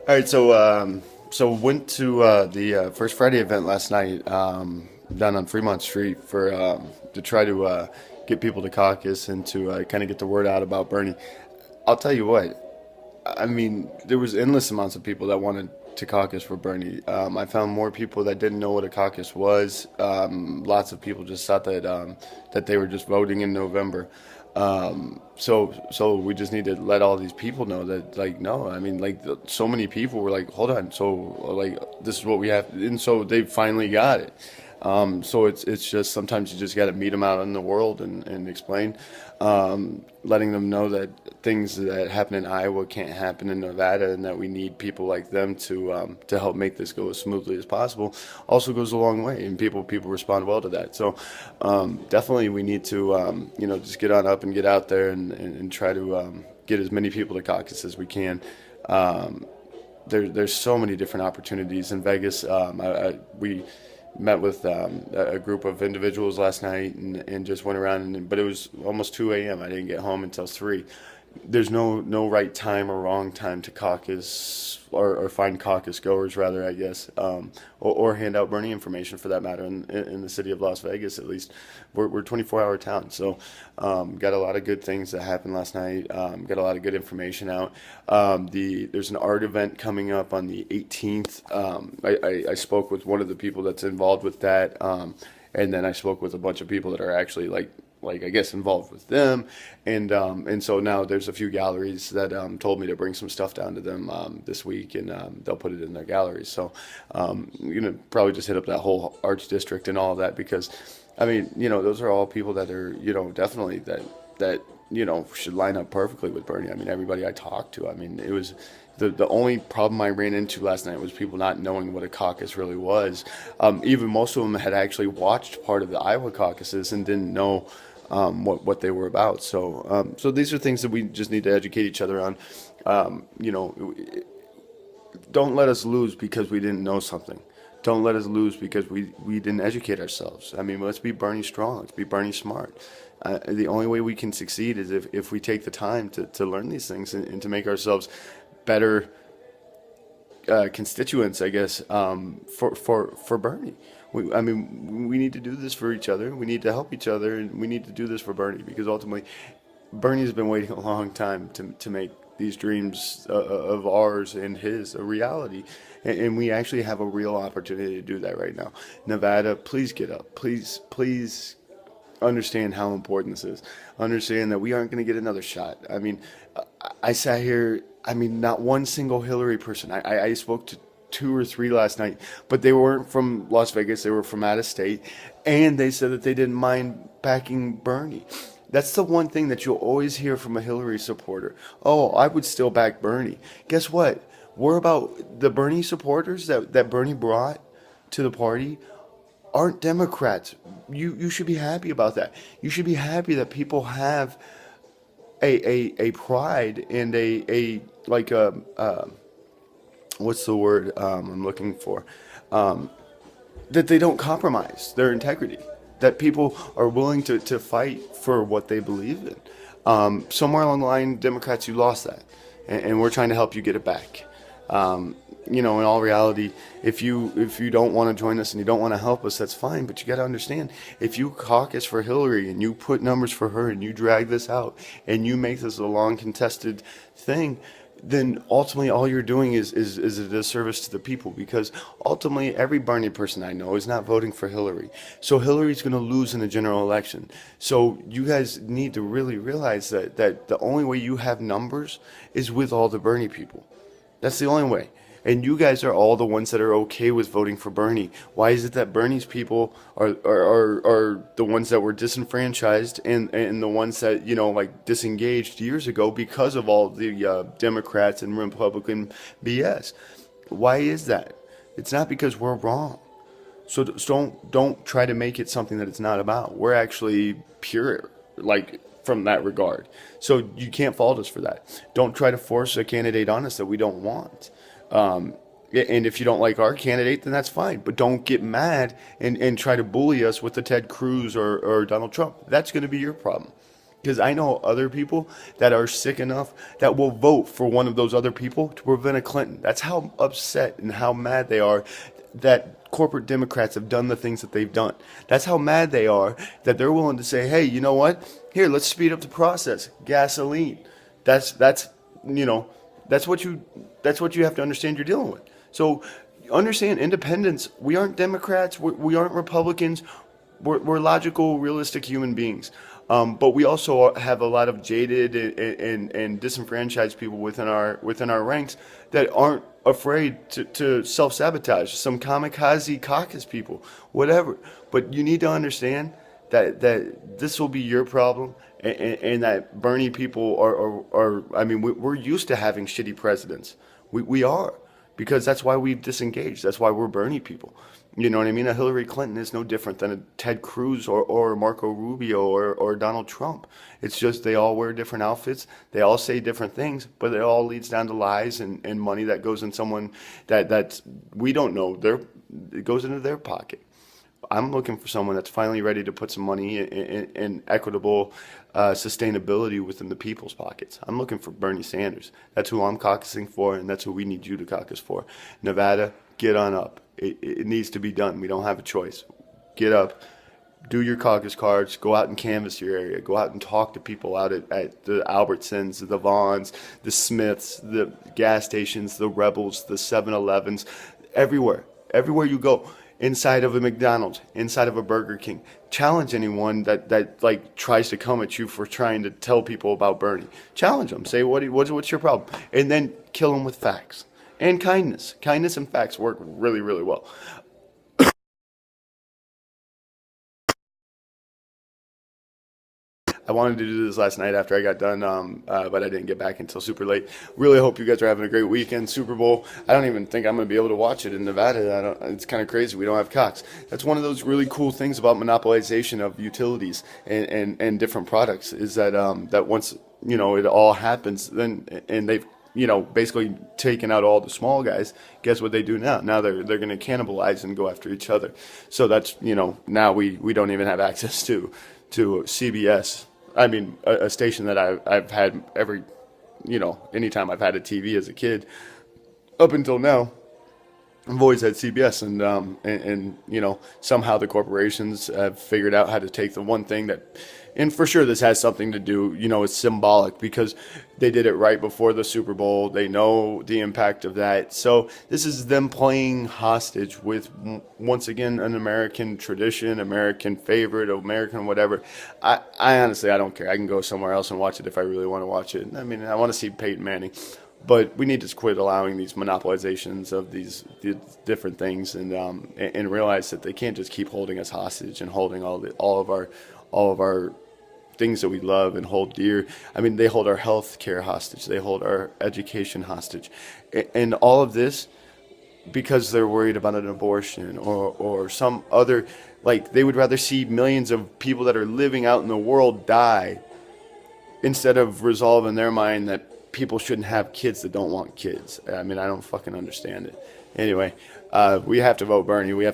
All right, so went to the First Friday event last night down on Fremont Street for to try to get people to caucus and to kind of get the word out about Bernie. I'll tell you what, I mean, there was endless amounts of people that wanted to caucus for Bernie. I found more people that didn't know what a caucus was. Lots of people just thought that they were just voting in November. So we just need to let all these people know that, like, no, I mean, like, so many people were like, hold on, so, like, this is what we have, and so they finally got it. So it's just sometimes you just got to meet them out in the world and explain, letting them know that things that happen in Iowa can't happen in Nevada, and that we need people like them to help make this go as smoothly as possible. Also goes a long way, and people respond well to that. So definitely we need to just get on up and get out there and try to get as many people to caucus as we can. Um, there's so many different opportunities in Vegas. We met with a group of individuals last night and just went around, but it was almost 2 a.m. I didn't get home until 3. There's no right time or wrong time to caucus or find caucus goers, rather, I guess, or hand out Bernie information for that matter. In the city of Las Vegas, at least, we're 24-hour town, so got a lot of good things that happened last night. Got a lot of good information out. There's an art event coming up on the 18th. I spoke with one of the people that's involved with that, and then I spoke with a bunch of people that are actually like I guess involved with them, and so now there's a few galleries that told me to bring some stuff down to them this week, and they'll put it in their galleries. So probably just hit up that whole arts district and all of that, because I mean, those are all people that are, definitely that should line up perfectly with Bernie. I mean, everybody I talked to, I mean, it was the only problem I ran into last night was people not knowing what a caucus really was. Even most of them had actually watched part of the Iowa caucuses and didn't know what they were about. So these are things that we just need to educate each other on. Um, you know, don't let us lose because we didn't know something. Don't let us lose because we didn't educate ourselves. I mean, let's be Bernie strong. Let's be Bernie smart. The only way we can succeed is if we take the time to learn these things and to make ourselves better constituents, I guess, for Bernie. I mean, we need to do this for each other. We need to help each other, and we need to do this for Bernie, because ultimately, Bernie's been waiting a long time to make these dreams of ours and his a reality. And we actually have a real opportunity to do that right now. Nevada, please get up. Please understand how important this is. Understand that we aren't going to get another shot. I mean, I sat here, I mean, not one single Hillary person. I spoke to two or three last night, but they weren't from Las Vegas. They were from out of state. And they said that they didn't mind backing Bernie. That's the one thing that you'll always hear from a Hillary supporter. Oh, I would still back Bernie. Guess what? We're about the Bernie supporters that Bernie brought to the party aren't Democrats. You should be happy about that. You should be happy that people have a pride and a like a what's the word I'm looking for? That they don't compromise their integrity. That people are willing to fight for what they believe in. Somewhere along the line, Democrats, you lost that, and we're trying to help you get it back. In all reality, if you don't want to join us and you don't want to help us, that's fine. But you got to understand, if you caucus for Hillary and you put numbers for her and you drag this out and you make this a long contested thing, then ultimately all you're doing is a disservice to the people, because ultimately every Bernie person I know is not voting for Hillary. So Hillary's going to lose in the general election. So you guys need to really realize that the only way you have numbers is with all the Bernie people. That's the only way. And you guys are all the ones that are okay with voting for Bernie. Why is it that Bernie's people are the ones that were disenfranchised and the ones that, like disengaged years ago because of all the Democrats and Republican BS? Why is that? It's not because we're wrong. So don't try to make it something that it's not about. We're actually pure, like, from that regard. So you can't fault us for that. Don't try to force a candidate on us that we don't want. And if you don't like our candidate, then that's fine. But don't get mad and try to bully us with the Ted Cruz or Donald Trump. That's going to be your problem. Because I know other people that are sick enough that will vote for one of those other people to prevent a Clinton. That's how upset and how mad they are that corporate Democrats have done the things that they've done. That's how mad they are that they're willing to say, hey, you know what? Here, let's speed up the process. Gasoline. That's you know, that's what you have to understand you're dealing with. So understand independence. We aren't Democrats. We aren't Republicans. We're logical, realistic human beings. But we also have a lot of jaded and disenfranchised people within our ranks that aren't afraid to self-sabotage. Some kamikaze caucus people, whatever. But you need to understand that this will be your problem, and that Bernie people I mean, we're used to having shitty presidents. We are, because that's why we've disengaged. That's why we're Bernie people. You know what I mean? A Hillary Clinton is no different than a Ted Cruz or Marco Rubio or Donald Trump. It's just they all wear different outfits. They all say different things, but it all leads down to lies and money that goes in someone that we don't know. It goes into their pocket. I'm looking for someone that's finally ready to put some money in equitable sustainability within the people's pockets. I'm looking for Bernie Sanders. That's who I'm caucusing for, and that's who we need you to caucus for. Nevada, get on up. It needs to be done. We don't have a choice. Get up, do your caucus cards, go out and canvass your area, go out and talk to people out at the Albertsons, the Vons, the Smiths, the gas stations, the Rebels, the 7-Elevens, everywhere. Everywhere you go. Inside of a McDonald's, inside of a Burger King. Challenge anyone that like tries to come at you for trying to tell people about Bernie. Challenge them. Say, what's your problem? And then kill them with facts and kindness. Kindness and facts work really, really well. I wanted to do this last night after I got done, but I didn't get back until super late. Really hope you guys are having a great weekend. Super Bowl. I don't even think I'm going to be able to watch it in Nevada. It's kind of crazy. We don't have Cox. That's one of those really cool things about monopolization of utilities and different products is that once it all happens, then and they've basically taken out all the small guys. Guess what they do now? Now they're going to cannibalize and go after each other. So that's now we don't even have access to CBS. I mean, a station that I've had anytime I've had a TV as a kid, up until now, I've always had CBS, and somehow the corporations have figured out how to take the one thing that, and for sure this has something to do, it's symbolic because they did it right before the Super Bowl. They know the impact of that. So this is them playing hostage with, once again, an American tradition, American favorite, American whatever. I honestly, I don't care. I can go somewhere else and watch it if I really want to watch it. I mean, I want to see Peyton Manning. But we need to quit allowing these monopolizations of these different things, and realize that they can't just keep holding us hostage and holding all of our things that we love and hold dear. I mean, they hold our health care hostage. They hold our education hostage, and all of this because they're worried about an abortion or some other, like they would rather see millions of people that are living out in the world die instead of resolve in their mind that people shouldn't have kids that don't want kids. I mean, I don't fucking understand it. Anyway, we have to vote Bernie. We have to